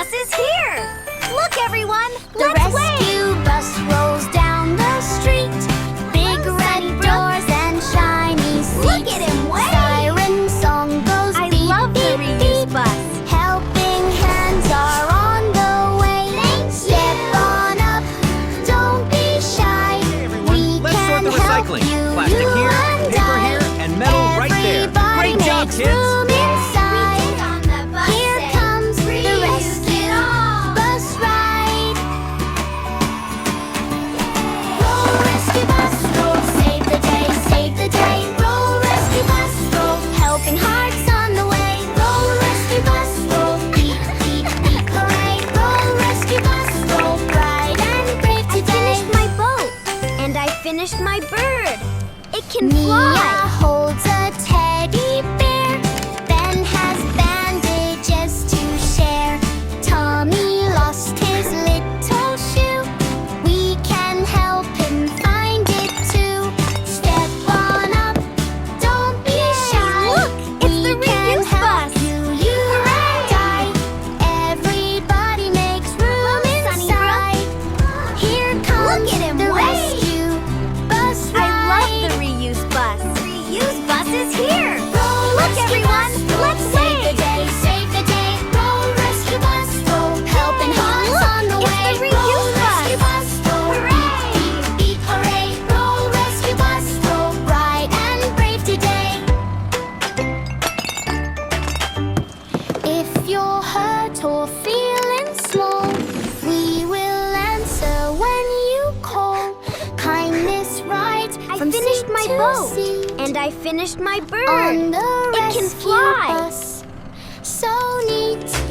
bus is here! Look, everyone! The Let's rescue wave! bus rolls down the street. Big red doors and shiny seats. Look at him wave! Siren song goes I beep, love the beep, reuse beep. bus. Helping hands are on the way. Step on up, don't be shy. Hey everyone, We let's sort can the help recycling. you, Plastic you here, and paper I. here, and metal right there. Everybody Great job, makes kids! room inside. Here comes the rescue bus ride. Roll, rescue bus, roll, save the day, save the day. Roll, rescue bus, roll, helping hearts on the way. Roll, rescue bus, roll, beep, beep, beep, hooray. Roll, rescue bus, roll, bright and brave I today. finished my boat, and I finished my bird. It can Mia fly. holds a teddy bear. Ben has bandages to share. Tommy lost his little shoe. We can help him find it too. Step on up, don't be shy. Look, it's we the can reuse help bus. you and I. Everybody makes room inside. Here comes Look at him the wave. rescue bus I love ride. the reuse bus. Reuse bus is here! Roll, Look, rescue everyone! bus, roll, Let's save the wave! day, save the day. Roll, rescue bus, roll, helping hands Look, on the it's way. the reuse Roll, bus. rescue bus, roll, beep, beep, beep, hooray. Roll, rescue bus, roll, bright and brave today. If you're hurt or feeling small, we will answer when you call. Kindness right I from finished sea my to boat, sea. and I finished my bird. On the It can rescue fly. bus, so neat.